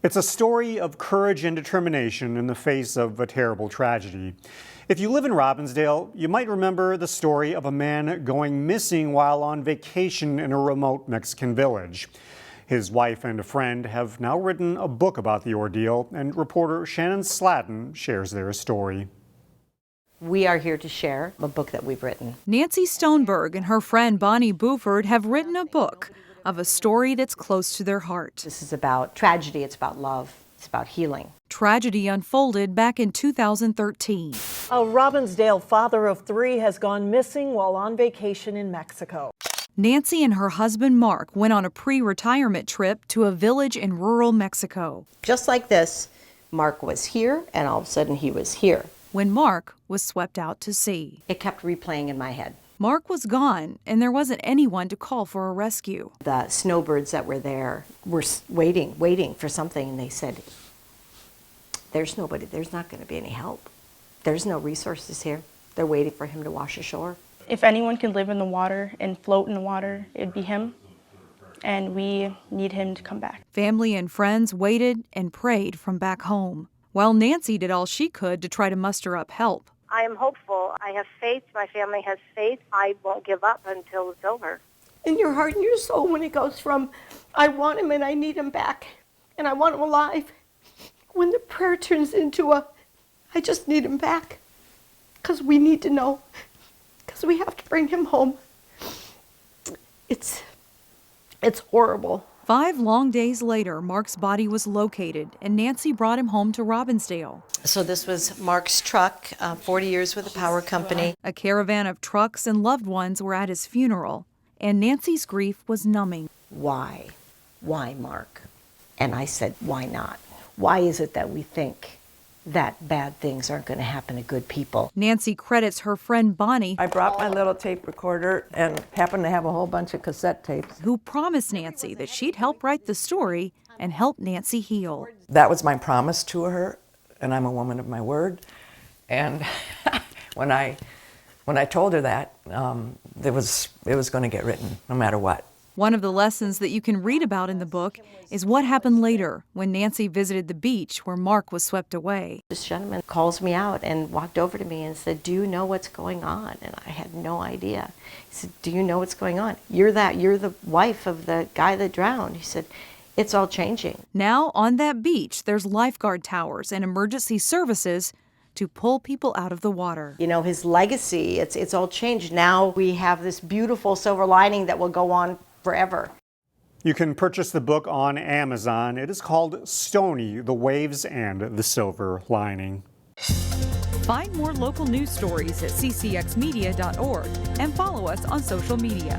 It's a story of courage and determination in the face of a terrible tragedy. If you live in Robbinsdale, you might remember the story of a man going missing while on vacation in a remote Mexican village. His wife and a friend have now written a book about the ordeal, and reporter Shannon Slatton shares their story. We are here to share a book that we've written. Nancy Stoneberg and her friend Bonnie Boufford have written a book of a story that's close to their heart. This is about tragedy, it's about love, it's about healing. Tragedy unfolded back in 2013. A Robbinsdale father of 3 has gone missing while on vacation in Mexico. Nancy and her husband Mark went on a pre-retirement trip to a village in rural Mexico. Just like this, Mark was here and all of a sudden he was here. When Mark was swept out to sea. It kept replaying in my head. Mark was gone and there wasn't anyone to call for a rescue. The snowbirds that were there were waiting for something, and they said, there's nobody, there's not going to be any help. There's no resources here. They're waiting for him to wash ashore. If anyone could live in the water and float in the water, it'd be him. And we need him to come back. Family and friends waited and prayed from back home, while Nancy did all she could to try to muster up help. I am hopeful. I have faith. My family has faith. I won't give up until it's over. In your heart and your soul, when it goes from, I want him and I need him back, and I want him alive, when the prayer turns into I just need him back, because we need to know, because we have to bring him home. It's horrible. 5 long days later, Mark's body was located, and Nancy brought him home to Robbinsdale. So this was Mark's truck, 40 years with a power company. A caravan of trucks and loved ones were at his funeral, and Nancy's grief was numbing. Why? Why, Mark? And I said, why not? Why is it that we think that bad things aren't going to happen to good people? Nancy credits her friend Bonnie, I brought my little tape recorder and happened to have a whole bunch of cassette tapes. who promised Nancy that she'd help write the story and help Nancy heal. That was my promise to her, and I'm a woman of my word. And when I told her that, it was going to get written, no matter what. One of the lessons that you can read about in the book is what happened later when Nancy visited the beach where Mark was swept away. This gentleman calls me out and walked over to me and said, do you know what's going on? And I had no idea. He said, do you know what's going on? You're the wife of the guy that drowned. He said, it's all changing. Now on that beach, there's lifeguard towers and emergency services to pull people out of the water. You know, his legacy, it's all changed. Now we have this beautiful silver lining that will go on forever. You can purchase the book on Amazon. It is called Stoney, The Waves and the Silver Lining. Find more local news stories at ccxmedia.org and follow us on social media.